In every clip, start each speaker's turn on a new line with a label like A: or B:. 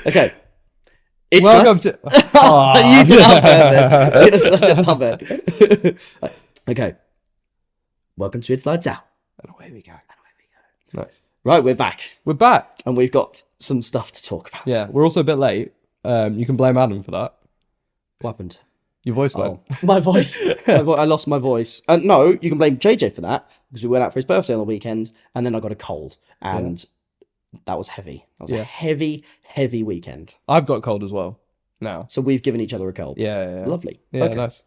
A: Okay.
B: Welcome to...
A: You did not purpose. You're such a knobhead. Okay. Welcome to It's Lights Out.
B: And away we go. Nice.
A: Right, we're back.
B: We're back.
A: And we've got some stuff to talk about.
B: Yeah, we're also a bit late. You can blame Adam for that.
A: What happened?
B: Your voice went.
A: My voice. I lost my voice. No, you can blame JJ for that because we went out for his birthday on the weekend and then I got a cold and that was heavy. That was a heavy, heavy weekend.
B: I've got a cold as well now.
A: So we've given each other a cold.
B: Yeah.
A: Lovely.
B: Yeah,
A: okay.
B: Nice.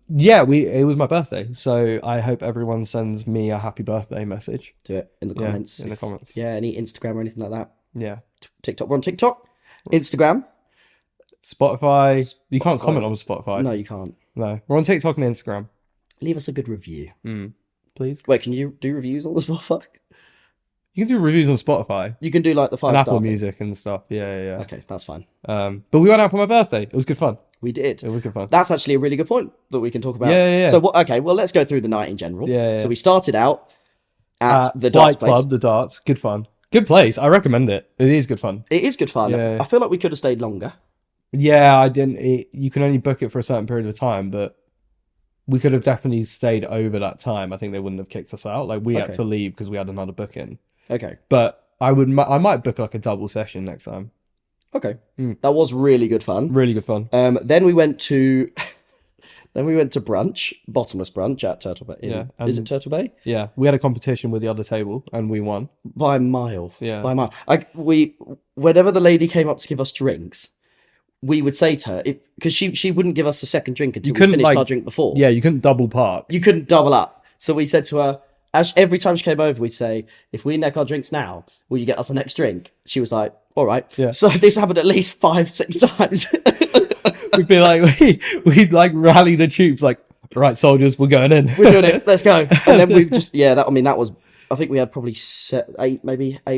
B: It was my birthday, so I hope everyone sends me a happy birthday message.
A: Do it in the comments.
B: In the comments.
A: Yeah, any Instagram or anything like that.
B: Yeah.
A: TikTok. We're on TikTok. Instagram.
B: Spotify. You can't comment on Spotify.
A: No, you can't.
B: No. We're on TikTok and Instagram.
A: Leave us a good review.
B: Please.
A: Wait, can you do reviews on the Spotify?
B: You can do reviews on Spotify.
A: You can do like the 5-star
B: and Apple
A: thing.
B: Music and stuff. Yeah.
A: Okay, that's fine.
B: But we went out for my birthday. It was good fun.
A: We did.
B: It was good fun.
A: That's actually a really good point that we can talk about.
B: Yeah.
A: So, let's go through the night in general.
B: Yeah.
A: So we started out at the
B: Flight
A: darts place.
B: Club, the darts. Good fun. Good place. I recommend it. It is good fun.
A: It is good fun.
B: Yeah.
A: I feel like we could have stayed longer.
B: Yeah, I didn't. You can only book it for a certain period of time, but we could have definitely stayed over that time. I think they wouldn't have kicked us out. Like we had to leave because we had another booking.
A: Okay.
B: But I might book like a double session next time.
A: Okay. That was really good fun.
B: Really good fun.
A: Then we went to brunch, bottomless brunch at Turtle Bay.
B: Yeah.
A: Is it Turtle Bay?
B: Yeah. We had a competition with the other table and we won.
A: By a mile.
B: Yeah.
A: By a mile. Whenever the lady came up to give us drinks, we would say to her, because she wouldn't give us a second drink until we finished our drink before.
B: Yeah, you couldn't double park.
A: You couldn't double up. So we said to her, every time she came over, we'd say, if we neck our drinks now, will you get us the next drink? She was like, all right.
B: Yeah.
A: So this happened at least 5-6 times.
B: We'd be like, we'd like rally the troops, like, right, soldiers, we're going in.
A: We're doing it. Let's go. And then we've just, that was, I think we had probably 8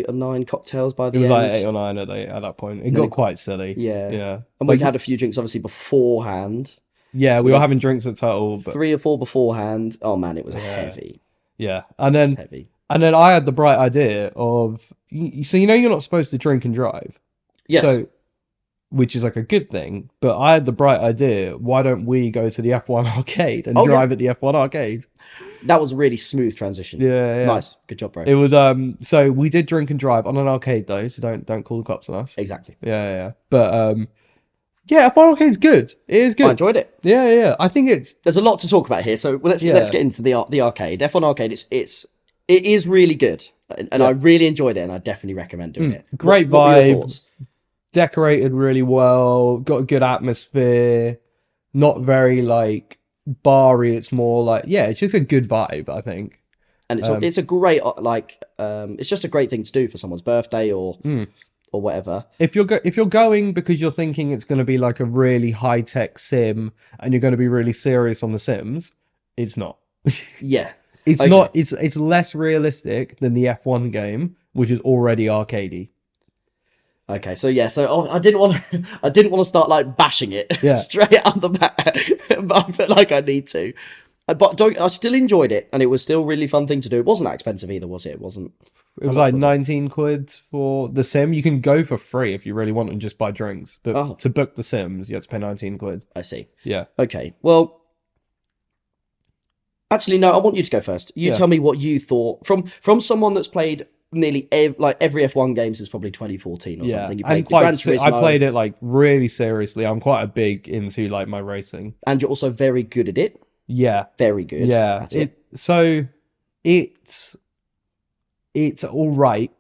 A: or 9 cocktails by the end.
B: It was like 8 or 9 at that point. It got quite silly.
A: Yeah. And we had a few drinks, obviously, beforehand.
B: Yeah, so we were having drinks at Turtle. But...
A: 3 or 4 beforehand. Oh, man, it was heavy.
B: Yeah. And then I had the bright idea of, so you're not supposed to drink and drive.
A: Yes.
B: So, which is like a good thing. But I had the bright idea, why don't we go to the F1 arcade and drive at the F1 arcade?
A: That was a really smooth transition.
B: Yeah.
A: Nice. Good job, bro.
B: It was, so we did drink and drive on an arcade though, so don't call the cops on us.
A: Exactly.
B: Yeah. But, F1 arcade's good. It is good.
A: I enjoyed it.
B: Yeah. I think
A: there's a lot to talk about here, so let's get into the arcade. F1 arcade, it is really good, and I really enjoyed it, and I definitely recommend doing it.
B: Great vibe, decorated really well, got a good atmosphere, not very like bar-y, it's more like, it's just a good vibe, I think.
A: And it's a great, it's just a great thing to do for someone's birthday or whatever. If
B: you're going because you're thinking it's going to be like a really high-tech sim and you're going to be really serious on the sims, it's not.
A: Yeah.
B: It's not. It's less realistic than the F1 game, which is already arcadey.
A: Okay, so I didn't want to start like bashing it straight out the bat, but I feel like I need to. But I still enjoyed it, and it was still a really fun thing to do. It wasn't that expensive either, was it? It wasn't.
B: It was like 19 quid for the sim. You can go for free if you really want and just buy drinks, but to book the sims, you have to pay 19 quid.
A: I see.
B: Yeah.
A: Okay. Well. Actually, no, I want you to go first. You tell me what you thought from someone that's played nearly every F1 game since probably 2014 or something. You played
B: I played it like really seriously. I'm quite a big into like my racing.
A: And you're also very good at it.
B: Yeah.
A: Very good.
B: Yeah.
A: That's it.
B: So it's all right.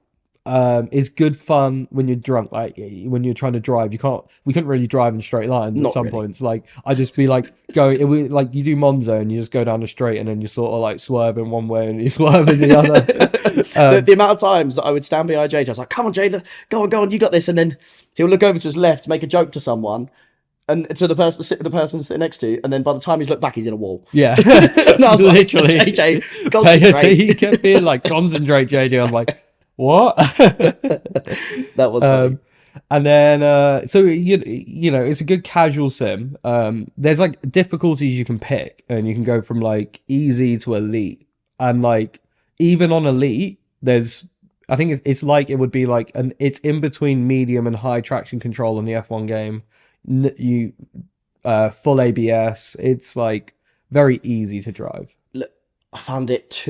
B: It's good fun when you're drunk. Like when you're trying to drive, we couldn't really drive in straight lines at some points. Like I'd just be like like you do Monza and you just go down the straight and then you sort of like swerve in one way and you swerve in the other.
A: The amount of times that I would stand behind JJ, I was like, "Come on, Jay, go on, you got this." And then he'll look over to his left, make a joke to someone, and to the person sitting next to you, and then by the time he's looked back, he's in a wall.
B: Yeah,
A: and I was
B: literally,
A: like, JJ, concentrate.
B: He kept being like, "Concentrate, JJ." I'm like, what?
A: That was funny.
B: And then so you know it's a good casual sim. There's like difficulties you can pick and you can go from like easy to elite, and like even on elite there's I think it's like it would be like it's in between medium and high traction control in the F1 game. Full ABS. It's like very easy to drive.
A: Look, I found it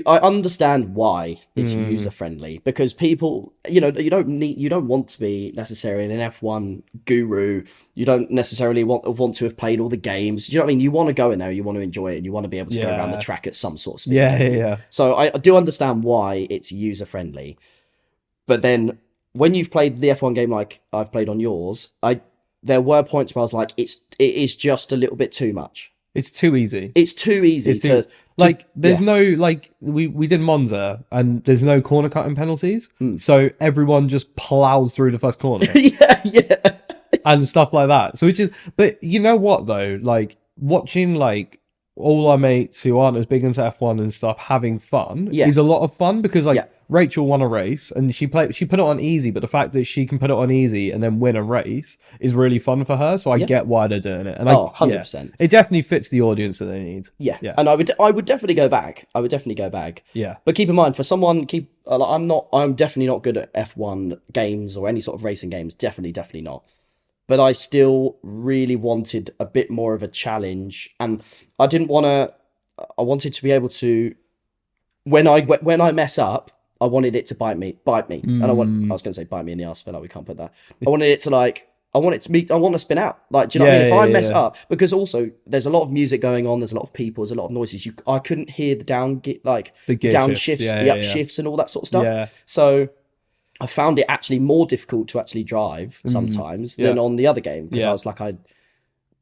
A: I understand why it's user friendly, because people, you don't want to be necessarily an F1 guru. You don't necessarily want to have played all the games. Do you know what I mean? You want to go in there, you want to enjoy it, and you want to be able to go around the track at some sort of speed.
B: Yeah.
A: So I do understand why it's user friendly, but then when you've played the F1 game like I've played on yours, there were points where I was like, it is just a little bit too much.
B: It's too easy.
A: It's too easy
B: there's no, like, we did Monza and there's no corner cutting penalties. So everyone just plows through the first corner.
A: yeah.
B: And stuff like that. So but you know what though? Like, watching like all our mates who aren't as big into F1 and stuff having fun is a lot of fun, because like Rachel won a race and she put it on easy, but the fact that she can put it on easy and then win a race is really fun for her. So I get why they're doing it. And
A: 100%.
B: It definitely fits the audience that they need.
A: Yeah. And I would definitely go back.
B: Yeah.
A: But keep in mind, for someone, I'm definitely not good at F1 games or any sort of racing games. Definitely not. But I still really wanted a bit more of a challenge, and I wanted to be able to, when I mess up, I wanted it to bite me. And I was going to say bite me in the ass, but no, we can't put that. I wanted it to I want to spin out. Like, do you know what I mean? If I mess up, because also there's a lot of music going on, there's a lot of people, there's a lot of noises. I couldn't hear the downshifts, the upshifts, and all that sort of stuff. Yeah. So I found it actually more difficult to actually drive sometimes than on the other game, because I was like,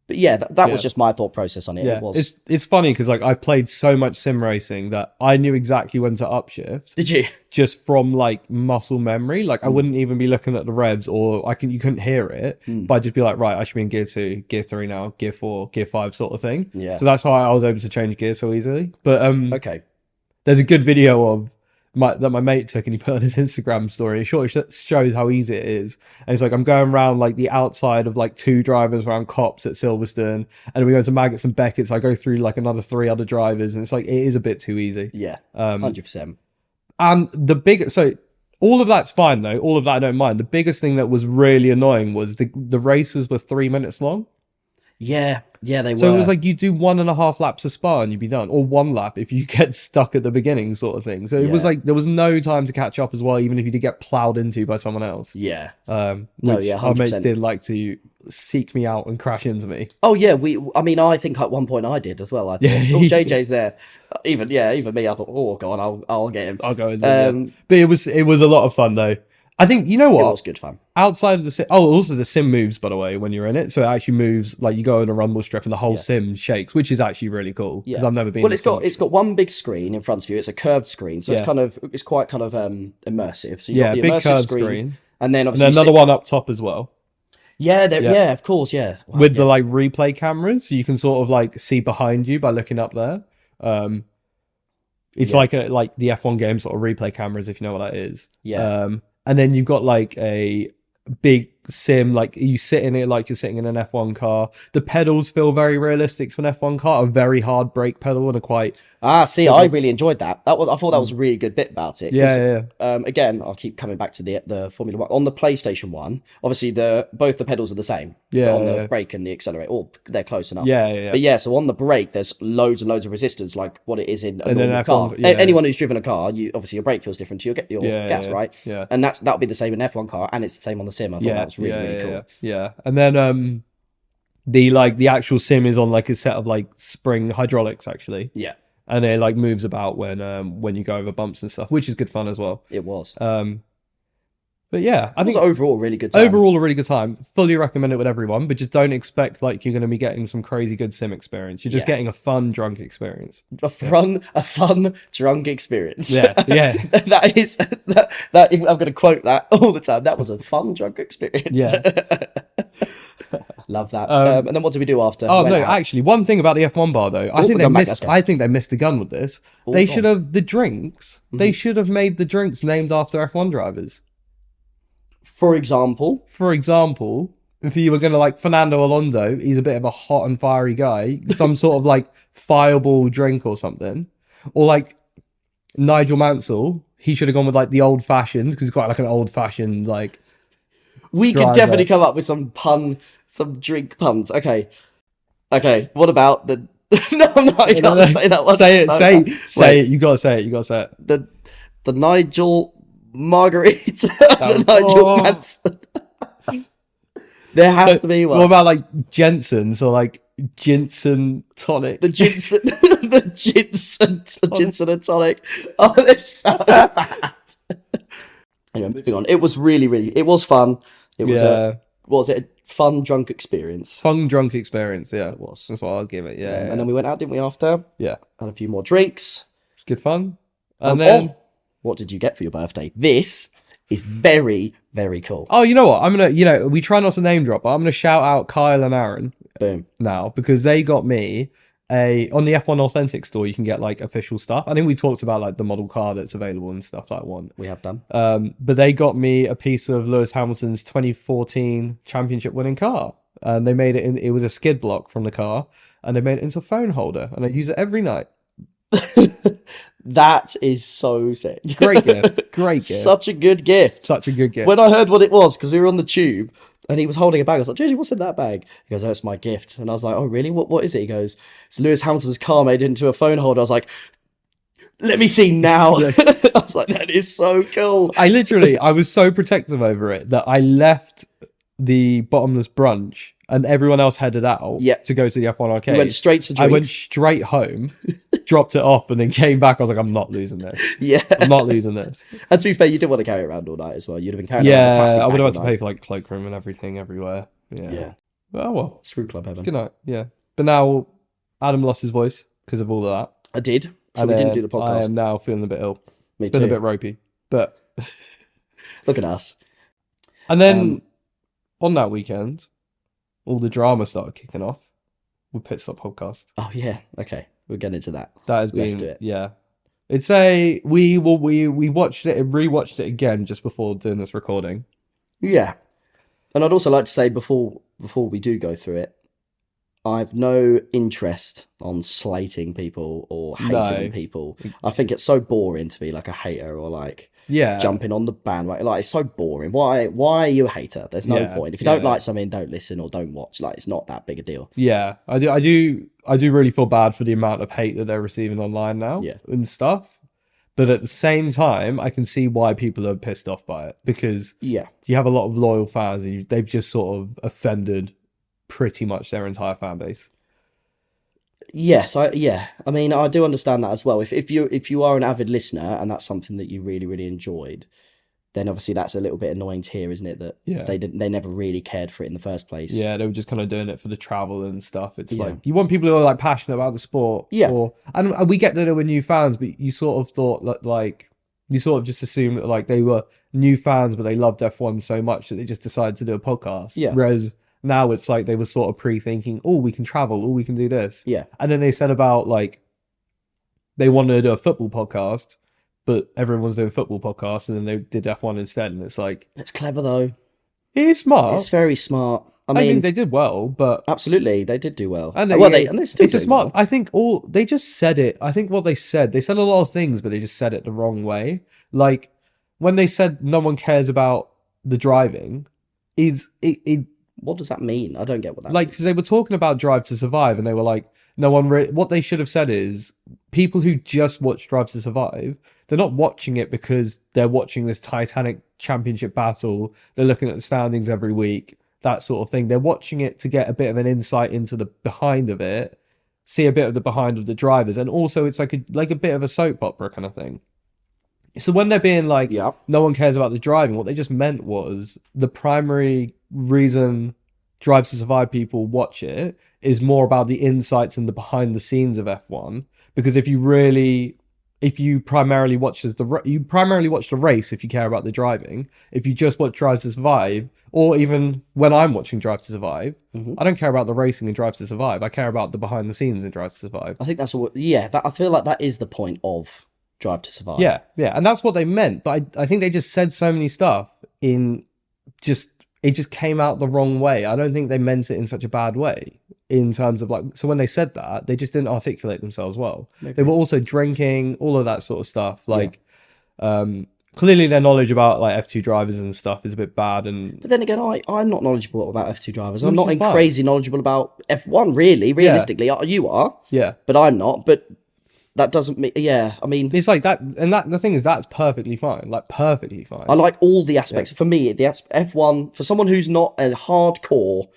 A: but yeah, that was just my thought process on it.
B: Yeah.
A: It was.
B: It's funny because like I've played so much sim racing that I knew exactly when to upshift.
A: Did you?
B: Just from like muscle memory. Like I wouldn't even be looking at the revs, or you couldn't hear it, but I'd just be like, right, I should be in gear 2, gear 3 now, gear 4, gear 5 sort of thing. Yeah. So that's how I was able to change gear so easily. But
A: okay.
B: There's a good video of that my mate took, and he put on his Instagram story. It sort of shows how easy it is. And it's like, I'm going around like the outside of like 2 drivers around Cops at Silverstone, and then we go to Maggots and Beckett's. I go through like another 3 other drivers, and it's like, it is a bit too easy.
A: Yeah, 100%.
B: And so all of that's fine though. All of that I don't mind. The biggest thing that was really annoying was the races were 3 minutes long.
A: Yeah, they were.
B: So it was like you do 1.5 laps of Spa and you'd be done, or 1 lap if you get stuck at the beginning, sort of thing. So it was like there was no time to catch up as well, even if you did get plowed into by someone else.
A: Yeah.
B: Our mates did like to seek me out and crash into me.
A: Oh yeah, I think at one point I did as well. I thought, JJ's there. Even me, I thought, oh go on, I'll get him.
B: I'll go into him. But it was a lot of fun though. I think, you know what?
A: It was good fun.
B: Outside of the sim, also the sim moves, by the way, when you're in it. So it actually moves, like you go in a rumble strip and the whole sim shakes, which is actually really cool. Because I've never been.
A: Well, it's got one big screen in front of you. It's a curved screen, so it's quite kind of immersive. So you got the
B: big
A: immersive
B: curved
A: screen, and then obviously
B: another one up top as well.
A: Yeah, of course, yeah. Wow,
B: with the like replay cameras, so you can sort of like see behind you by looking up there. It's like the F1 game sort of replay cameras, if you know what that is.
A: Yeah.
B: And then you've got like a big sim, like you sit in it like you're sitting in an F1 car. The pedals feel very realistic for an F1 car, a very hard brake pedal and a quite...
A: I really enjoyed that. I thought that was a really good bit about it. Again, I'll keep coming back to the Formula 1. On the PlayStation 1, obviously both the pedals are the same. On the brake and the accelerator, they're close enough. But so on the brake, there's loads and loads of resistance, like what it is in a normal car. Anyone who's driven a car, obviously your brake feels different to your gas, right? Yeah. And that'll be the same in an F1 car, and it's the same on the sim. I thought that was really cool.
B: Yeah. And then the actual sim is on like a set of like spring hydraulics actually.
A: Yeah.
B: And it like moves about when you go over bumps and stuff, which is good fun as well.
A: It was.
B: But yeah, I think
A: overall a really good time.
B: Overall a really good time. Fully recommend it with everyone, but just don't expect like you're going to be getting some crazy good sim experience. You're just getting a fun drunk experience. A fun
A: drunk experience.
B: Yeah.
A: that I'm going to quote that all the time. That was a fun drunk experience.
B: Yeah.
A: Love that. And then what do we do after?
B: Actually, one thing about the F1 bar though, I think they missed the gun with this. They should have they should have made the drinks named after F1 drivers. For example, if you were going to like Fernando Alonso, he's a bit of a hot and fiery guy, some sort of like fireball drink or something. Or like Nigel Mansell, he should have gone with like the old fashioned, because he's quite like an old fashioned like.
A: We could definitely come up with some drink puns. Okay. What about the? No, I'm not. You gotta say that one.
B: Say it. You gotta say it.
A: The Nigel Margarita. The Nigel Manson. There has to be one.
B: What about like Jensen's or like Ginseng tonic?
A: The Ginseng, the Ginseng and tonic. Oh, this so bad. Anyway, moving on. It was really, it was fun. It was a fun drunk experience.
B: Fun drunk experience, yeah.
A: It was.
B: That's what I'll give it, yeah.
A: And then we went out, didn't we, after?
B: Yeah.
A: Had a few more drinks.
B: It was good fun. And then...
A: what did you get for your birthday? This is very, very cool.
B: Oh, you know what? I'm going to, we try not to name drop, but I'm going to shout out Kyle and Aaron.
A: Boom.
B: Now, because they got me on the F1 Authentic store, you can get like official stuff. I think we talked about like the model car that's available and stuff like one.
A: We have done.
B: But they got me a piece of Lewis Hamilton's 2014 championship winning car. And they made it was a skid block from the car, and they made it into a phone holder, and I use it every night.
A: That is so sick.
B: Great gift.
A: Such a good gift. When I heard what it was, because we were on the tube and he was holding a bag, I was like, Jersey, what's in that bag? He goes, oh, it's my gift. And I was like, oh, really? What is it? He goes, it's Lewis Hamilton's car made into a phone holder. I was like, let me see now. I was like, that is so cool.
B: I was so protective over it that I left the bottomless brunch and everyone else headed out to go to the F1 arcade.
A: You went straight to drinks.
B: I went straight home, dropped it off, and then came back. I was like, I'm not losing this.
A: Yeah.
B: I'm not losing this.
A: And to be fair, you didn't want to carry it around all night as well. You'd have been carrying it around a plastic bag.
B: I would have had to pay for like cloakroom and everything everywhere. Yeah.
A: Well. Screw club heaven.
B: Good night. Yeah. But now Adam lost his voice because of all of that.
A: I did. So we didn't do the podcast.
B: I am now feeling a bit ill.
A: Me too.
B: Feeling a bit ropey. But
A: look at us.
B: And then on that weekend, all the drama started kicking off with Pitstop podcast.
A: Oh yeah, okay, we'll get into that.
B: That has been, do it. Yeah. It's we watched it and rewatched it again just before doing this recording.
A: Yeah, and I'd also like to say before we do go through it, I've no interest on slating people or hating people. I think it's so boring to be like a hater or like jumping on the bandwagon. Like it's so boring. Why are you a hater? There's no point. If you don't like something, don't listen or don't watch. Like it's not that big a deal.
B: Yeah, I do really feel bad for the amount of hate that they're receiving online now and stuff. But at the same time, I can see why people are pissed off by it, because you have a lot of loyal fans and they've just sort of offended pretty much their entire fan base.
A: Yes, I mean, I do understand that as well. If you are an avid listener and that's something that you really, really enjoyed, then obviously that's a little bit annoying to hear, isn't it? That they never really cared for it in the first place. Yeah,
B: they were just kind of doing it for the travel and stuff. It's like you want people who are like passionate about the sport.
A: Yeah,
B: and we get that there were new fans, but you sort of thought that like you sort of just assumed that like they were new fans, but they loved F1 so much that they just decided to do a podcast.
A: Yeah,
B: whereas now it's like they were sort of pre-thinking, oh, we can travel, oh, we can do this.
A: Yeah.
B: And then they said about like they wanted to do a football podcast, but everyone was doing football podcasts, and then they did F1 instead. And it's like,
A: it's clever though.
B: It is smart.
A: It's very smart. I
B: mean, they did well, but
A: absolutely, they did do well.
B: And
A: they still. It's a smart.
B: Well. I think they just said it. I think what they said a lot of things, but they just said it the wrong way. Like when they said no one cares about the driving,
A: what does that mean? I don't get what that
B: means. Because they were talking about Drive to Survive, and they were like, no one... What they should have said is, people who just watch Drive to Survive, they're not watching it because they're watching this Titanic championship battle, they're looking at the standings every week, that sort of thing. They're watching it to get a bit of an insight into the behind of it, see a bit of the behind of the drivers, and also it's like a bit of a soap opera kind of thing. So when they're being like, no one cares about the driving, what they just meant was the primary reason Drive to Survive people watch it is more about the insights and the behind the scenes of F1. Because if you primarily watch the race if you care about the driving. If you just watch Drive to Survive, or even when I'm watching Drive to Survive, I don't care about the racing in Drive to Survive. I care about the behind the scenes in Drive to Survive.
A: I think that's what. Yeah, I feel like that is the point of Drive to Survive.
B: Yeah, and that's what they meant. But I think they just said so many stuff it just came out the wrong way. I don't think they meant it in such a bad way in terms of like, so when they said that, they just didn't articulate themselves well. Maybe. They were also drinking, all of that sort of stuff. Like, Clearly their knowledge about like F2 drivers and stuff is a bit bad,
A: but then again, I'm not knowledgeable about F2 drivers. I'm
B: Which
A: not
B: is fine.
A: crazy knowledgeable about F1, really. Realistically, you are,
B: yeah.
A: but I'm not. But that doesn't mean, I mean,
B: It's like that, and the thing is, that's perfectly fine. Like perfectly fine.
A: I like all the aspects. For me, the F1, for someone who's not a hardcore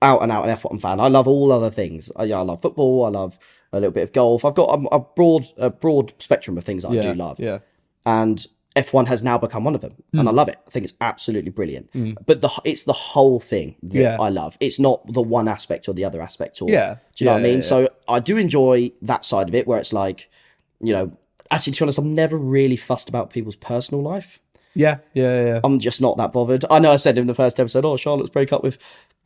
A: out and out an F1 fan, I love all other things. I love football. I love a little bit of golf. I've got a broad spectrum of things that I do love.
B: Yeah.
A: And F1 has now become one of them, and I love it. I think it's absolutely brilliant. But it's the whole thing that I love. It's not the one aspect or the other aspect. Or, do you know what I mean? So I do enjoy that side of it, where it's like, actually, to be honest, I'm never really fussed about people's personal life.
B: Yeah.
A: I'm just not that bothered. I know I said in the first episode, Charlotte's break up with...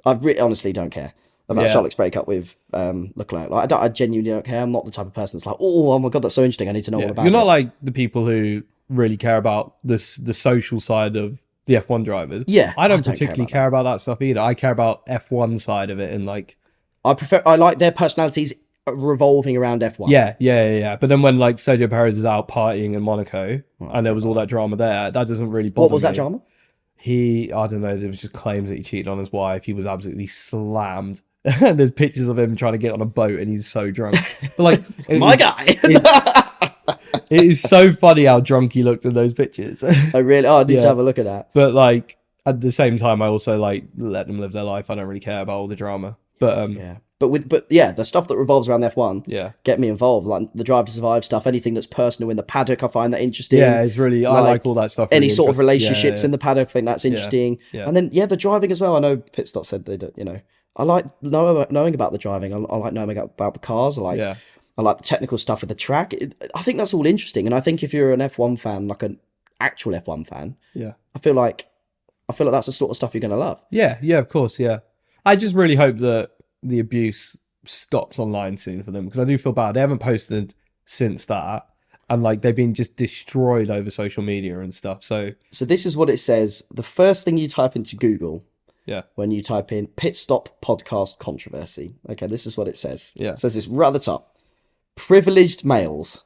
A: I honestly don't care about Charlotte's break up with Leclerc. Like, I genuinely don't care. I'm not the type of person that's like, oh my God, that's so interesting. I need to know all about it.
B: You're not like the people who really care about the social side of the F1 drivers.
A: Yeah,
B: I don't particularly care about that stuff either. I care about F1 side of it, and like
A: I like their personalities revolving around F1.
B: Yeah. But then when like Sergio Perez is out partying in Monaco and there was all that drama there, that doesn't really bother me.
A: What was that drama?
B: I don't know, there was just claims that he cheated on his wife. He was absolutely slammed. And there's pictures of him trying to get on a boat and he's so drunk. But like
A: guy.
B: It is so funny how drunk he looked in those pictures.
A: I need to have a look at that.
B: But like at the same time, I also like let them live their life. I don't really care about all the drama. But
A: the stuff that revolves around
B: F1,
A: get me involved. Like the Drive to Survive stuff, anything that's personal in the paddock, I find that interesting.
B: Yeah, it's really I like all that stuff.
A: Any
B: really
A: sort of relationships in the paddock, I think that's interesting.
B: Yeah.
A: And then the driving as well. I know Pitstop said they do, I like knowing about the driving. I like knowing about the cars. I like the technical stuff of the track. I think that's all interesting. And I think if you're an F1 fan, like an actual F1 fan, I feel like that's the sort of stuff you're going to love.
B: Yeah, of course, yeah. I just really hope that the abuse stops online soon for them, because I do feel bad. They haven't posted since that, and like they've been just destroyed over social media and stuff. So
A: this is what it says. The first thing you type into Google, when you type in Pitstop podcast controversy, okay, this is what it says. It says this right at the top. Privileged males.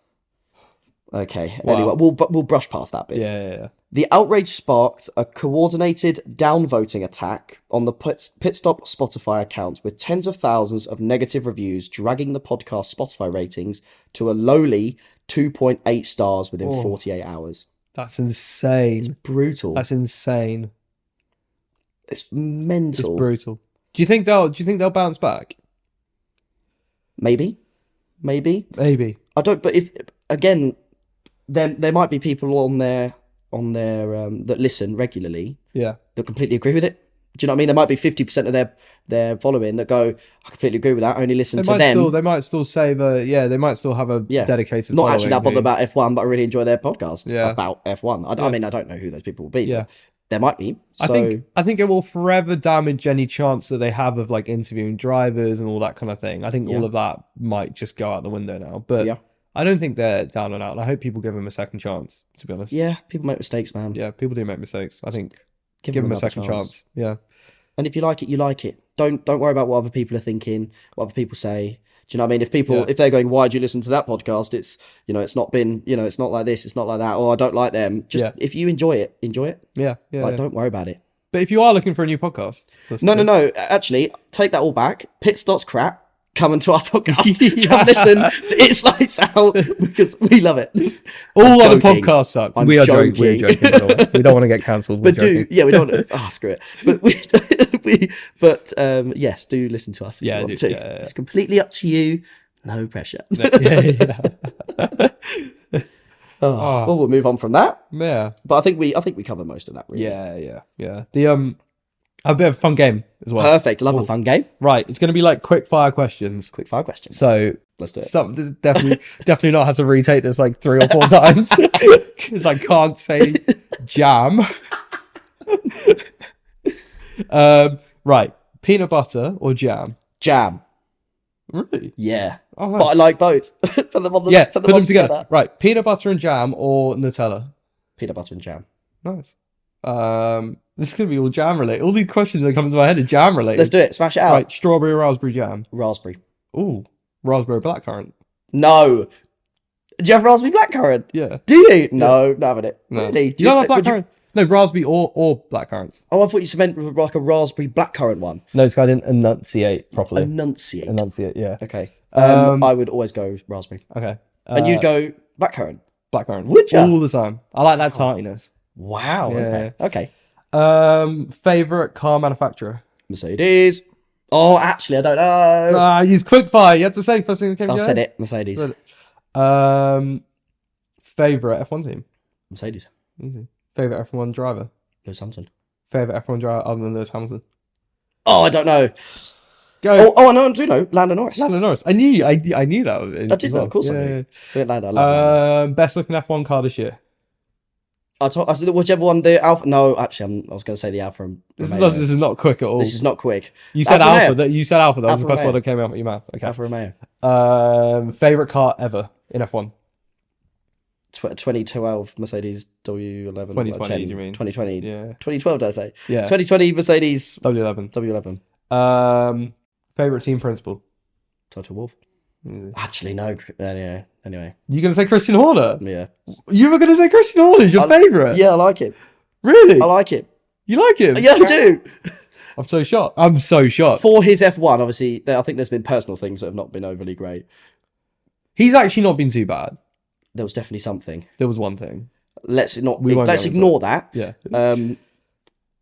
A: Okay, wow. Anyway, we'll brush past that bit.
B: Yeah.
A: The outrage sparked a coordinated downvoting attack on the Pitstop Spotify account, with tens of thousands of negative reviews, dragging the podcast Spotify ratings to a lowly 2.8 stars within 48 hours.
B: That's insane.
A: It's brutal.
B: That's insane.
A: It's mental.
B: It's brutal. Do you think they'll bounce back?
A: Maybe. I don't. But if again, then there might be people on there that listen regularly.
B: Yeah.
A: That completely agree with it. Do you know what I mean? There might be 50% of their following that go, I completely agree with that. I only listen to them.
B: They might still say they might still have a dedicated.
A: Not actually that bothered about F1, but I really enjoy their podcast about F1. I mean, I don't know who those people will be.
B: Yeah.
A: But there might be.
B: So... I think it will forever damage any chance that they have of like interviewing drivers and all that kind of thing. I think all of that might just go out the window now. But I don't think they're down and out. And I hope people give them a second chance, to be honest.
A: Yeah, people make mistakes, man.
B: Yeah, people do make mistakes. I think give them a second chance. Yeah.
A: And if you like it, you like it. Don't worry about what other people are thinking, what other people say. Do you know what I mean? If they're going, why do you listen to that podcast? It's, it's not been, it's not like this, it's not like that, or I don't like them. Just if you enjoy it, enjoy it.
B: Yeah.
A: Don't worry about it.
B: But if you are looking for a new podcast,
A: no. Actually, take that all back. Pitstop's crap. Come into our podcast. Come listen to It's Lights Out, because we love it.
B: All other podcasts suck. We are joking. We're joking. We don't want to get cancelled.
A: We don't want to. Screw it. But yes, do listen to us if you want to. Yeah. It's completely up to you. No pressure. Well, we'll move on from that.
B: Yeah.
A: But I think we cover most of that. Really.
B: Yeah. A bit of a fun game as well.
A: Perfect. I love a fun game.
B: Right. It's going to be like quick fire questions. So
A: let's do it.
B: Definitely not have to retake this like 3 or 4 times, because I can't say jam. Right. Peanut butter or jam?
A: Jam.
B: Really?
A: Yeah.
B: Oh, wow.
A: But I like both. Put them
B: together. Right. Peanut butter and jam or Nutella?
A: Peanut butter and jam.
B: Nice. This is going to be all jam related. All these questions that come into my head are jam related.
A: Let's do it. Smash it out.
B: Right. Strawberry or raspberry jam?
A: Raspberry.
B: Ooh. Raspberry blackcurrant.
A: No. Do you have raspberry blackcurrant?
B: Yeah.
A: Do you? No, not having it.
B: No.
A: Really?
B: You don't have blackcurrant? No, raspberry or blackcurrant.
A: Oh, I thought you meant like a raspberry blackcurrant one.
B: No, this guy didn't enunciate properly.
A: Enunciate.
B: Yeah.
A: Okay. I would always go raspberry.
B: Okay.
A: And you'd go blackcurrant?
B: Blackcurrant.
A: Would you?
B: All the time. I like that tartiness.
A: Wow.
B: Yeah.
A: Okay.
B: Favorite car manufacturer?
A: Mercedes. Oh, actually, I don't know.
B: Use quickfire. You had to say first thing that came to your
A: I said
B: head.
A: it. Mercedes.
B: Favorite F1 team?
A: Mercedes.
B: Easy. Favorite F1 driver?
A: Lewis Hamilton.
B: Favorite F1 driver other than Lewis Hamilton?
A: Oh, I don't know.
B: Go.
A: Oh, no, I do know. Lando Norris.
B: Lando Norris. I knew that.
A: I did know. Of course I knew. Lando, I love Lando.
B: Best looking F1 car this year?
A: I said whichever one, the Alpha. No, actually, I was going to say the Alpha.
B: This is not quick at all.
A: This is not quick.
B: You said Alpha.
A: You
B: said Alpha. That was
A: Alfa
B: the first
A: Romeo.
B: word that came out of your mouth. Okay.
A: Alfa Romeo.
B: Favorite car ever in F1?
A: 2012 Mercedes W11.
B: 2020, you mean?
A: 2020.
B: Yeah.
A: 2012, did I say?
B: Yeah.
A: 2020 Mercedes
B: W11.
A: W11.
B: Favorite team principal?
A: Toto Wolff.
B: Easy.
A: Actually, no. Anyway.
B: You gonna say Christian Horner?
A: Yeah.
B: You were gonna say Christian Horner's your favorite?
A: Yeah, I like it.
B: Really?
A: I like it.
B: You like him?
A: Yeah, I do.
B: I'm so shocked.
A: For his F1, obviously, I think there's been personal things that have not been overly great.
B: He's actually not been too bad.
A: There was definitely something.
B: There was one thing.
A: Let's ignore that.
B: Yeah.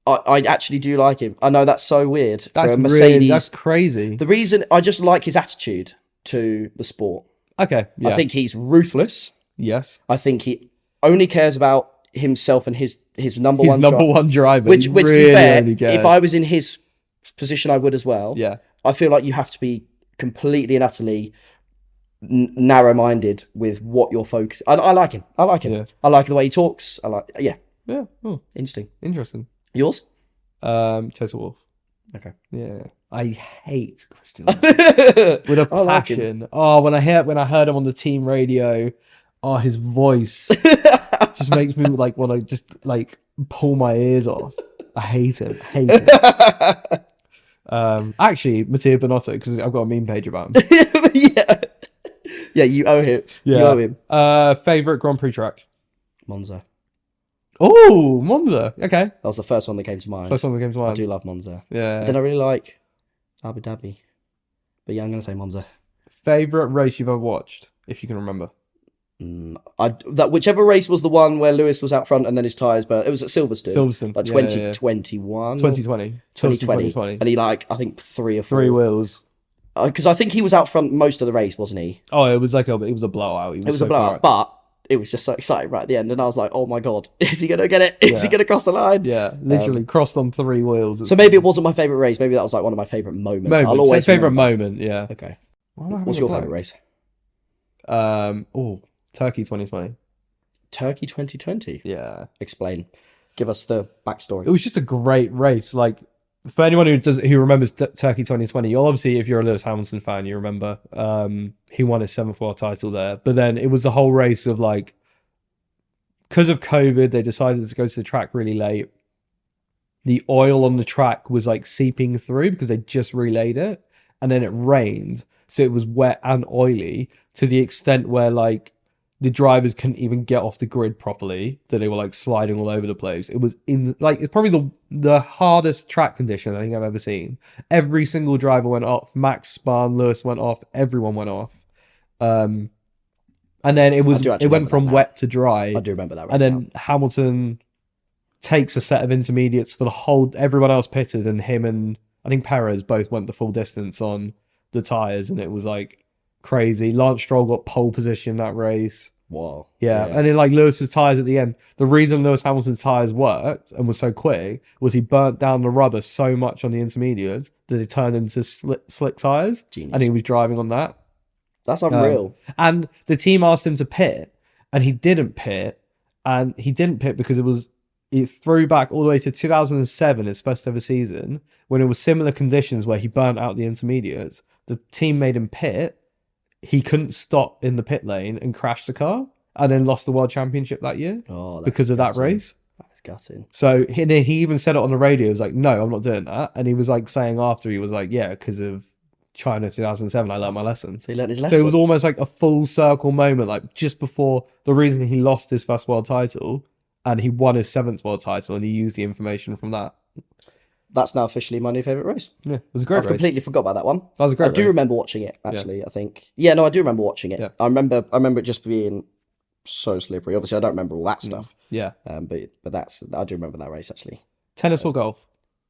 A: I actually do like him. I know that's so weird.
B: That's
A: for a Mercedes.
B: that's crazy.
A: The reason I just like his attitude to the sport.
B: Okay. Yeah.
A: I think he's ruthless.
B: Yes.
A: I think he only cares about himself and his number
B: His number one driver.
A: Which
B: really
A: to be fair,
B: only cares.
A: if I was in his position, I would as well.
B: Yeah.
A: I feel like you have to be completely and utterly narrow-minded with what you're focused. I like him.
B: Yeah.
A: I like the way he talks.
B: Yeah. Oh,
A: Interesting.
B: Yours? Toto Wolff.
A: Okay.
B: Yeah. I hate Christian with a passion. When I heard him on the team radio, his voice just makes me want to just pull my ears off. I hate him. Actually, Matteo Binotto, because I've got a meme page about him.
A: Yeah, you owe him.
B: Yeah.
A: You owe him.
B: Favorite Grand Prix track?
A: Monza.
B: Oh, Monza. Okay.
A: That was the first one that came to mind. I do love Monza.
B: Yeah.
A: Then I really like Abu Dhabi. But yeah, I'm going to say Monza.
B: Favorite race you've ever watched, if you can remember?
A: Whichever race was the one where Lewis was out front and then his tyres burnt. It was at Silverstone. Like 2021.
B: 2020.
A: 2020. And he I think 3 or 4.
B: 3 wheels.
A: Because I think he was out front most of the race, wasn't he?
B: Oh, it was a blowout.
A: It was a blowout, but it was just so exciting right at the end, and I was like, "Oh my god, is he gonna get it? Is he gonna cross the line?"
B: Yeah, literally crossed on 3 wheels.
A: So maybe it wasn't my favorite race. Maybe that was one of my favorite moments. I'll always
B: favorite moment. Yeah.
A: Okay. What's your favorite race?
B: Turkey 2020.
A: Turkey 2020.
B: Yeah.
A: Explain. Give us the backstory.
B: It was just a great race. For anyone who remembers Turkey 2020, obviously if you're a Lewis Hamilton fan, you remember he won his 7th world title there. But then it was the whole race of because of COVID, they decided to go to the track really late. The oil on the track was seeping through because they just relayed it, and then it rained, so it was wet and oily to the extent where the drivers couldn't even get off the grid properly, that they were sliding all over the place. It was it's probably the hardest track condition I think I've ever seen. Every single driver went off. Max spun, Lewis went off, everyone went off. And then it went from wet to dry.
A: I do remember that race.
B: And then Hamilton takes a set of intermediates for everyone else pitted, and him and I think Perez both went the full distance on the tyres, and it was crazy. Lance Stroll got pole position that race.
A: Wow.
B: Yeah. And then Lewis's tyres at the end, the reason Lewis Hamilton's tyres worked and was so quick was he burnt down the rubber so much on the intermediates that it turned into slick tyres.
A: Genius.
B: And he was driving on that.
A: That's unreal.
B: And the team asked him to pit, and he didn't pit. And he didn't pit because it threw back all the way to 2007, his first ever season, when it was similar conditions where he burnt out the intermediates. The team made him pit. He couldn't stop in the pit lane and crashed the car, and then lost the world championship that year because of that race.
A: That's gutting.
B: So he even said it on the radio. He was like, "No, I'm not doing that." And he was saying after, he was yeah, because of China 2007, I learned my lesson.
A: So he learned his
B: So
A: lesson.
B: it was almost like a full circle moment, like just before the reason he lost his first world title, and he won his 7th world title, and he used the information from that.
A: That's now officially my new favourite race.
B: Yeah, it was a great race.
A: I completely forgot about that one.
B: That was a great
A: I do
B: race.
A: remember watching it, actually, I think. Yeah, no, I do remember watching it.
B: Yeah.
A: I remember it just being so slippery. Obviously, I don't remember all that stuff.
B: Yeah.
A: But I do remember that race, actually.
B: Tennis or golf?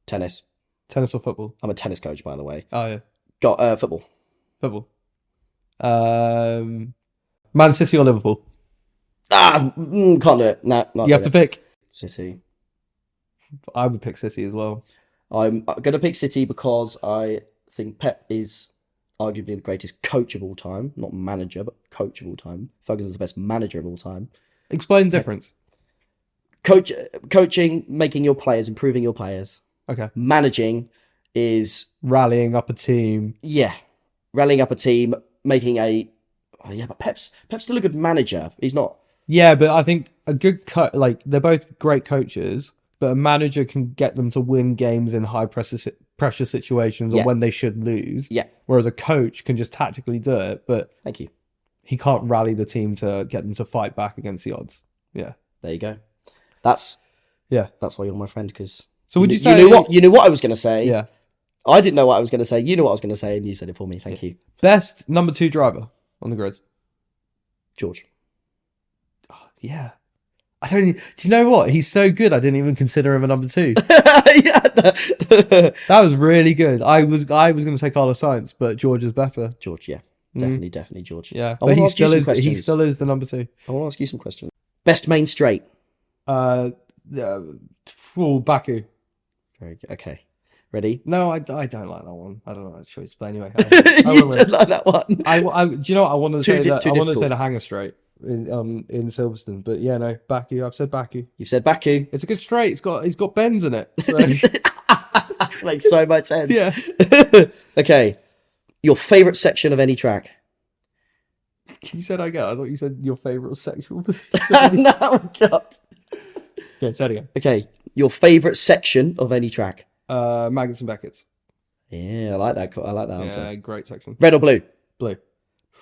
A: Tennis.
B: Tennis or football?
A: I'm a tennis coach, by the way.
B: Oh, yeah.
A: Got football.
B: Football. Man City or Liverpool?
A: Can't do it. No, not
B: You have to pick.
A: City.
B: I would pick City as well.
A: I'm going to pick City because I think Pep is arguably the greatest coach of all time. Not manager, but coach of all time. Ferguson's the best manager of all time.
B: Explain the difference.
A: Coaching, making your players, improving your players.
B: Okay.
A: Managing is...
B: Rallying up a team.
A: Yeah. Rallying up a team, making a... Oh, yeah, but Pep's still a good manager. He's not...
B: Yeah, but I think a good they're both great coaches, but a manager can get them to win games in high pressure situations or when they should lose.
A: Yeah.
B: Whereas a coach can just tactically do it, but
A: Thank you.
B: he can't rally the team to get them to fight back against the odds. Yeah.
A: There you go. That's why you're my friend, because...
B: So would you say...
A: You knew what I was going to say.
B: Yeah.
A: I didn't know what I was going to say. You knew what I was going to say, and you said it for me. Thank you.
B: Best number 2 driver on the grid?
A: George.
B: Oh, yeah. I don't even... Do you know what? He's so good, I didn't even consider him a number 2.
A: That
B: was really good. I was going to say Carlos Sainz, but George is better.
A: George, yeah. Definitely George.
B: Yeah, but he still is the number 2.
A: I want to ask you some questions. Best main straight?
B: Full Baku.
A: Very good. Okay. Ready?
B: No, I don't like that one. I don't know that choice, but anyway.
A: You don't like that one?
B: Do you know what? I wanted to say that. I wanted to say
A: difficult.
B: the Hanger Straight in Silverstone, but yeah, no, Baku. I've said Baku.
A: You've said Baku.
B: It's a good straight. It's got bends in it. So.
A: Makes so much sense.
B: Yeah.
A: Okay. Your favourite section of any track?
B: You said I thought you said your favourite sexual.
A: No, God.
B: Yeah, say it again.
A: Okay. Your favourite section of any track?
B: Magnussen Beckett's.
A: Yeah, I like that. I like that answer.
B: Yeah, great section.
A: Red or blue?
B: Blue.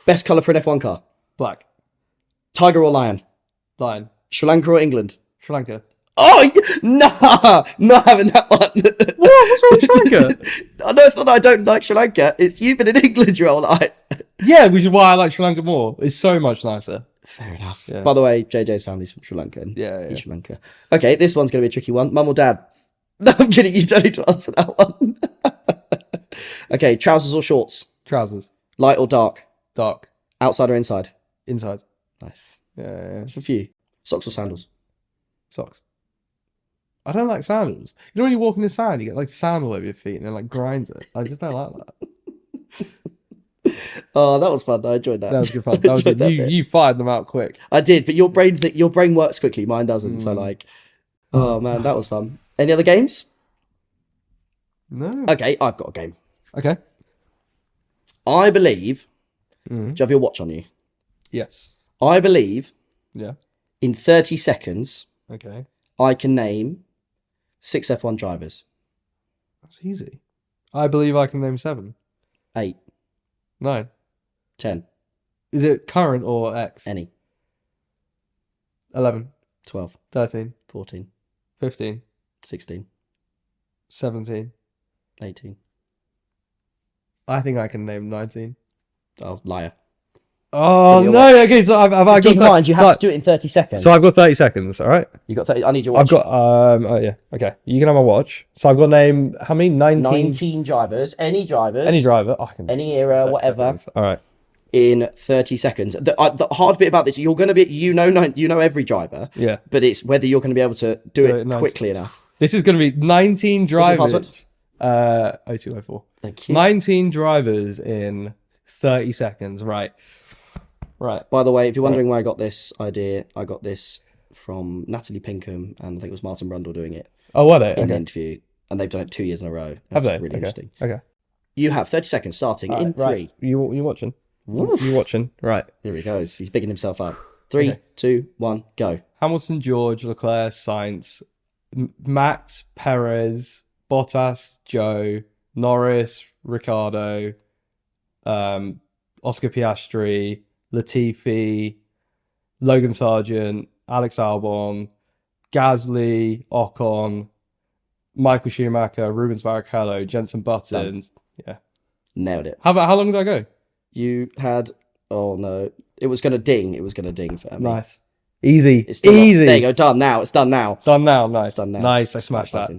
A: Best colour for an F1 car?
B: Black.
A: Tiger or lion?
B: Lion.
A: Sri Lanka or England?
B: Sri Lanka.
A: Oh, nah, not having that one.
B: What? What's wrong with Sri Lanka?
A: No, it's not that I don't like Sri Lanka. It's you've been in England your whole life.
B: Yeah, which is why I like Sri Lanka more. It's so much nicer.
A: Fair enough.
B: Yeah.
A: By the way, JJ's family's from Sri Lanka.
B: Yeah.
A: Sri Lanka. Okay, this one's going to be a tricky one. Mum or dad? No, I'm kidding. You don't need to answer that one. Okay, trousers or shorts?
B: Trousers.
A: Light or dark?
B: Dark.
A: Outside or inside?
B: Inside.
A: Nice.
B: Yeah.
A: That's a few. Socks or sandals?
B: Socks. I don't like sandals. You know when you walk in the sand, you get like sand all over your feet and it like grinds it. I just don't like that.
A: Oh, that was fun. I enjoyed that.
B: That was good fun. That was good. You fired them out quick.
A: I did, but your brain works quickly. Mine doesn't. So like, oh man, that was fun. Any other games?
B: No.
A: Okay, I've got a game.
B: Okay.
A: I believe.
B: Mm.
A: Do you have your watch on you?
B: Yes.
A: I believe.
B: Yeah.
A: In 30 seconds,
B: Okay.
A: I can name 6 F1 drivers.
B: That's easy. I believe I can name 7.
A: 8,
B: 9.
A: 10,
B: Is it current or X?
A: any,
B: 11.
A: 12,
B: 13.
A: 14,
B: 15.
A: 16,
B: 17.
A: 18.
B: I think I can name 19.
A: Oh, liar.
B: Oh,
A: Give me
B: no. Okay, so I've got...
A: Keep in mind, you have to do it in 30 seconds.
B: So I've got 30 seconds, all right?
A: You got 30. I need your watch.
B: I've got... oh, yeah. Okay. You can have my watch. So I've got to name... How many?
A: 19 drivers. Any drivers.
B: Any driver. Oh, I can
A: Any era,
B: 30
A: whatever.
B: seconds. All right.
A: In 30 seconds. The hard bit about this, you're going to be... You know every driver.
B: Yeah.
A: But it's whether you're going to be able to do it
B: nice.
A: quickly enough.
B: This is going to be 19 drivers.
A: What's your password?
B: 0204.
A: Thank you.
B: 19 drivers in 30 seconds. Right.
A: By the way, if you're wondering where I got this idea, I got this from Natalie Pinkham, and I think it was Martin Brundle doing it
B: Oh, were they?
A: in
B: Okay.
A: the interview, and they've done it 2 years in a row.
B: Have
A: That's
B: they?
A: really
B: Okay.
A: interesting.
B: Okay.
A: You have 30 seconds starting in 3.
B: Right. You watching?
A: Woof.
B: You watching? Right.
A: Here he goes. He's bigging himself up. 3,
B: Okay.
A: 2, 1, go.
B: Hamilton, George, Leclerc, Sainz, Max, Perez, Bottas, Joe, Norris, Ricardo, Oscar Piastri, Latifi, Logan Sargent, Alex Albon, Gasly, Ocon, Michael Schumacher, Rubens Barrichello, Jenson Button. Yeah.
A: Nailed it.
B: How long did I go?
A: You had... Oh, no. It was going to ding. It was going to ding for me.
B: Nice. Easy.
A: It's still
B: Easy.
A: There you go. Done now. It's done now.
B: Done now. Nice.
A: It's done now.
B: Nice. I smashed that.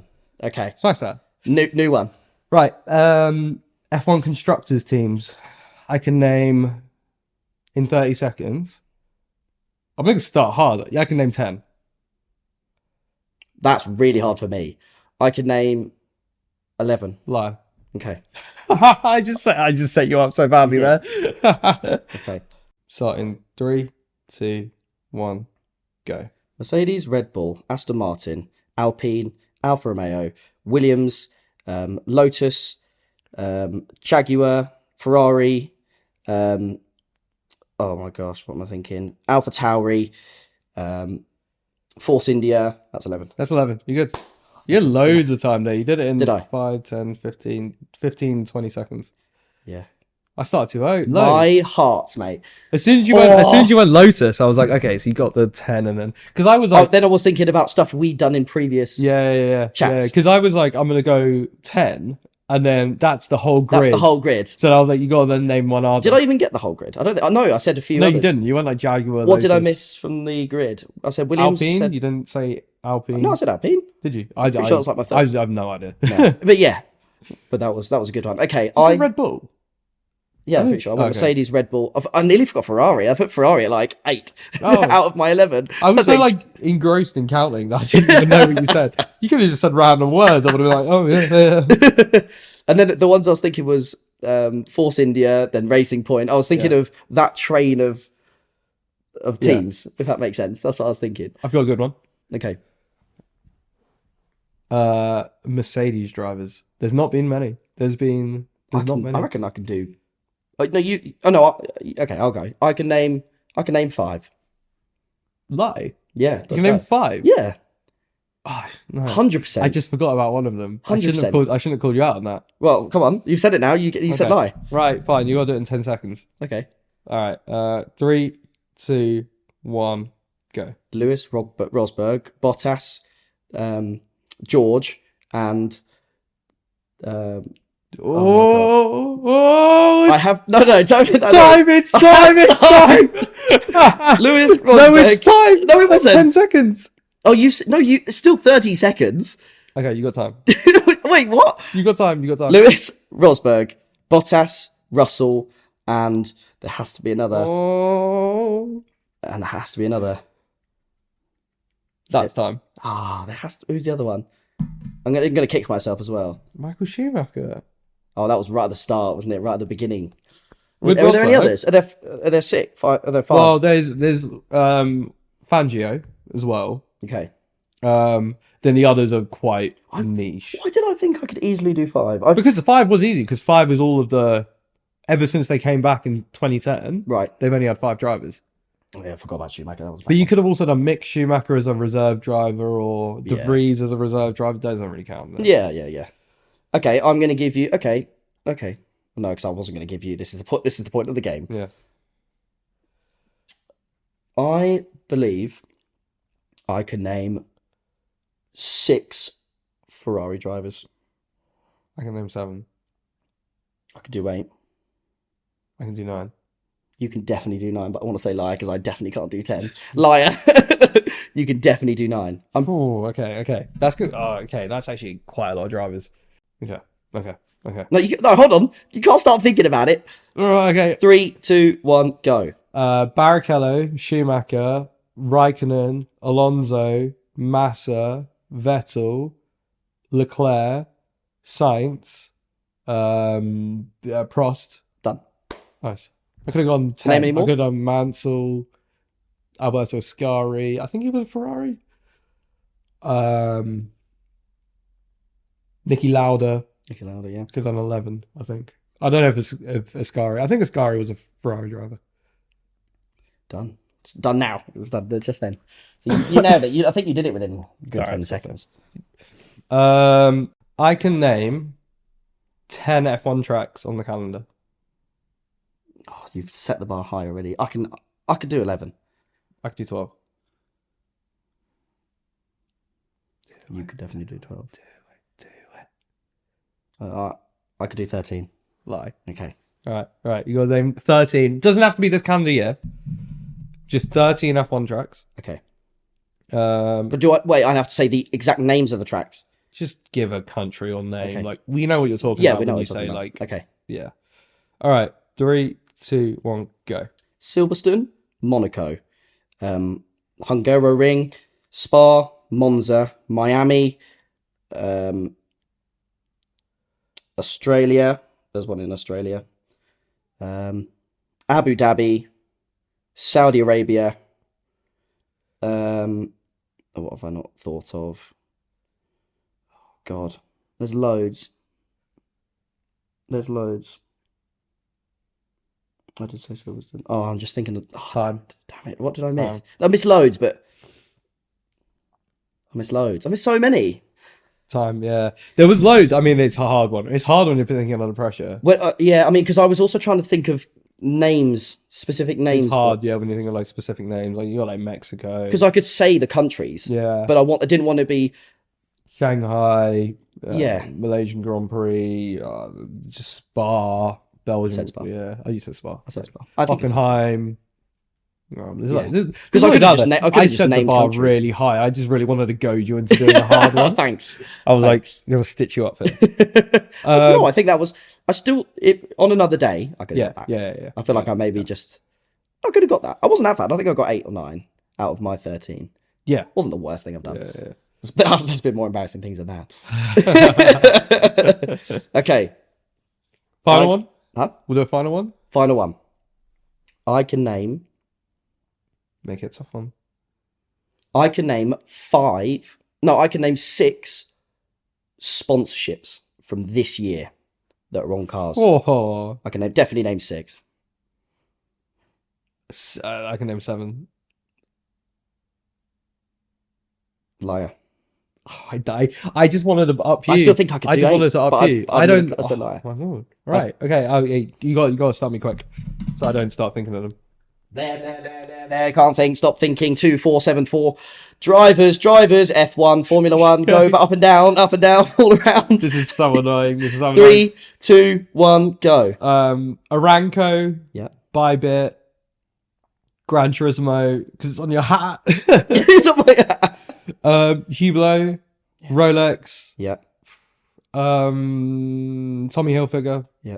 A: Okay.
B: Smash that.
A: New one.
B: Right. F1 constructors teams. I can name in 30 seconds. I'm going to start hard. I can name 10.
A: That's really hard for me. I could name 11.
B: Lie.
A: Okay.
B: I just set you up so badly there.
A: Okay.
B: Starting 3, 2, 1, go.
A: Mercedes, Red Bull, Aston Martin, Alpine, Alfa Romeo, Williams, Lotus, Jaguar, Ferrari, oh my gosh, what am I thinking? Alpha Tauri, Force India, that's 11.
B: That's 11. You're good. You had loads of time there. You did it in
A: Did I?
B: 5, 10, 15, 20 seconds.
A: Yeah.
B: I started too low.
A: My heart, mate.
B: As soon as you went Lotus, I was like, okay, so you got the 10 and then... Because I was like...
A: then I was thinking about stuff we'd done in previous
B: chats.
A: chats.
B: Because I was like, I'm going to go 10 and then that's the whole grid.
A: That's the whole grid.
B: So I was like, you got to then name one other.
A: Did I even get the whole grid? I don't think... No, I said a few others.
B: No, you didn't. You went like Jaguar,
A: What did I
B: Lotus.
A: miss from the grid? I said Williams.
B: Alpine? You didn't say Alpine?
A: No, I said Alpine.
B: Did you?
A: I'm pretty sure it was like my third.
B: I have no idea.
A: No. But yeah. But that was a good one. Okay.
B: Red Bull?
A: Yeah, I'm pretty sure. I went Mercedes, Red Bull. I nearly forgot Ferrari. I put Ferrari at like 8 out of my 11.
B: I was so like engrossed in counting that I didn't even know what you said. You could have just said random words. I would have been like, oh yeah.
A: And then the ones I was thinking was Force India, then Racing Point. I was thinking of that train of teams, if that makes sense. That's what I was thinking.
B: I've got a good one.
A: Okay.
B: Mercedes drivers. There's not been many. There's not many.
A: I reckon I can do. No, you. Oh no. Okay, I'll go. I can name 5.
B: Lie.
A: Yeah.
B: You can name 5.
A: Yeah.
B: Oh, no.
A: 100%.
B: I just forgot about one of them.
A: 100%.
B: I shouldn't have called you out on that.
A: Well, come on. You've said it now. You said lie.
B: Right. Fine. You got to do it in 10 seconds.
A: Okay.
B: All right. 3, 2, 1, go.
A: Lewis, Rosberg, Bottas, George, and I have no. Don't hit that.
B: It's time.
A: Lewis, Rosberg.
B: No, it's time.
A: No, it wasn't.
B: 10 seconds.
A: Oh, it's still 30 seconds.
B: Okay, you got time.
A: Wait, what?
B: You got time.
A: Lewis, Rosberg, Bottas, Russell, and there has to be another. And there has to be another.
B: That's time.
A: There has to. Who's the other one? I'm gonna kick myself as well.
B: Michael Schumacher.
A: Oh, that was right at the start, wasn't it? Right at the beginning.
B: With
A: Are there any
B: Rosberg?
A: others? Are there 6? Are there 5?
B: Well, there's Fangio as well.
A: Okay.
B: Then the others are quite niche.
A: Why did I think I could easily do 5?
B: Because the 5 was easy. Because 5 is all of the. Ever since they came back in 2010,
A: right?
B: They've only had 5 drivers.
A: Oh, yeah, I forgot about Schumacher. That was
B: but you could have also done Mick Schumacher as a reserve driver or De
A: Yeah.
B: Vries as a reserve driver. That doesn't really count. No.
A: Yeah. Okay, I'm going to give you. Okay. No, because I wasn't going to give you. This is the point of the game.
B: Yeah.
A: I believe I can name 6 Ferrari drivers.
B: I can name 7.
A: I could do 8.
B: I can do 9.
A: You can definitely do 9, but I want to say liar because I definitely can't do 10. Liar. You can definitely do 9.
B: Oh, okay. That's good. Oh, okay. That's actually quite a lot of drivers. Okay.
A: No, hold on. You can't start thinking about it.
B: All right, okay.
A: 3, 2, 1, go.
B: Barrichello, Schumacher, Raikkonen, Alonso, Massa, Vettel, Leclerc, Sainz, Prost.
A: Done.
B: Nice. I could have gone 10.
A: Name any more?
B: I could have done Mansell, Alberto Ascari. I think he was a Ferrari. Niki Lauda.
A: Yeah.
B: Could have done 11, I think. I don't know if Ascari. I think Ascari was a Ferrari driver.
A: Done. It's done now. It was done just then. So you nailed it. I think you did it within a good 10 seconds.
B: I can name 10 F1 tracks on the calendar.
A: Oh, you've set the bar high already. I could do 11.
B: I could do 12.
A: You could definitely do 12.
B: Do it.
A: I could do 13.
B: Lie.
A: Okay.
B: All right. You got to name 13. Doesn't have to be this calendar year. Just 13 F1 tracks.
A: Okay.
B: But
A: I have to say the exact names of the tracks.
B: Just give a country or name.
A: Okay.
B: Like, we know what you're talking
A: Yeah,
B: about
A: we know
B: when
A: what
B: you
A: you're
B: say,
A: talking
B: like...
A: about. Okay.
B: Yeah. All right. 3, 2, 1, go.
A: Silverstone, Monaco, Hungaroring, Spa, Monza, Miami, Australia. There's one in Australia. Abu Dhabi, Saudi Arabia. What have I not thought of? Oh, God, there's loads. I did say Silverstone. Oh, I'm just thinking of
B: Time.
A: Damn it! What did I miss? I missed loads, but I missed loads. I missed so many.
B: Time, yeah. There was loads. I mean, it's a hard one. It's hard when you're thinking under pressure.
A: Well, yeah, I mean, because I was also trying to think of names, specific names.
B: It's hard, yeah, when you think of like specific names. Like you got like Mexico.
A: Because I could say the countries.
B: Yeah.
A: But I didn't want to be
B: Shanghai.
A: Yeah.
B: Malaysian Grand Prix. Just Spa. Belgium.
A: said Spa.
B: Yeah. Oh, you said Spa.
A: I said Spa. I think it's
B: Hockenheim.
A: Because I could have
B: I
A: just
B: set the
A: named
B: bar
A: countries.
B: really high. I just really wanted to goad you into doing a hard one.
A: Thanks.
B: I was like, I'm going to stitch you up here.
A: No, I think that was. On another day, I could have got that.
B: Yeah.
A: I feel like I could have got that. I wasn't that bad. I think I got 8 or 9 out of my 13.
B: Yeah.
A: Wasn't the worst thing I've done.
B: Yeah.
A: There's been more embarrassing things than that. Okay.
B: Final one?
A: Huh?
B: We'll do a final one?
A: Final one. I can name
B: Make it a tough one.
A: I can name 6 sponsorships from this year that are on cars.
B: Oh.
A: I can definitely name 6.
B: I can name 7.
A: Liar.
B: I just wanted to up you.
A: I still think I could do
B: I just
A: 8,
B: wanted to up
A: but
B: you.
A: I
B: I don't.
A: said liar.
B: My lord. Right. Okay. You got to start me quick, so I don't start thinking of them.
A: There. Can't think. Stop thinking. 2, 4, 7, 4. Drivers. F1, Formula 1. Go up and down, all around.
B: This is so annoying.
A: 3, 2, 1, go.
B: Aramco.
A: Yeah.
B: Bybit. Gran Turismo, because it's on your hat.
A: It's on my hat.
B: Hublot. Yeah. Rolex.
A: Yeah.
B: Tommy Hilfiger.
A: Yeah.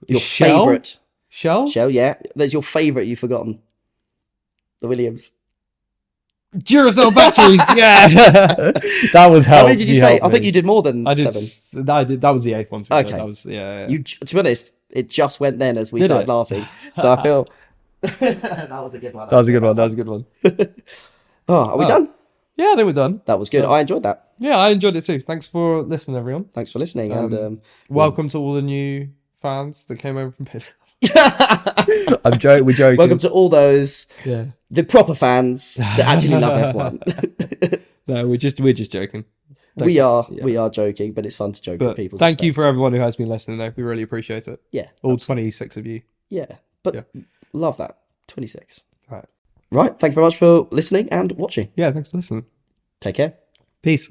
A: Your
B: Shell?
A: favourite.
B: Shell,
A: yeah. There's your favourite you've forgotten. The Williams.
B: Duracell batteries, yeah. That was hell.
A: How many did you say? I think you did more than 7.
B: I did. That was the 8th one.
A: Okay.
B: That was, yeah.
A: To be honest, it just went then as we started laughing. So I feel... that was a good one.
B: That was a good one.
A: Oh, are we done?
B: Yeah, I think we're done.
A: That was good. I enjoyed that.
B: Yeah, I enjoyed it too. Thanks for listening, everyone.
A: Thanks for listening. And
B: welcome to all the new fans that came over from Pitstop. I'm joking. We're joking.
A: Welcome to all those,
B: yeah,
A: the proper fans that actually love F1.
B: No, we're just joking.
A: We are joking, but it's fun to joke with people.
B: Thank you for everyone who has been listening, though. We really appreciate it.
A: Yeah,
B: all absolutely. 26 of you.
A: Yeah, but love that 26.
B: Right.
A: Thank you very much for listening and watching.
B: Yeah, thanks for listening.
A: Take care.
B: Peace.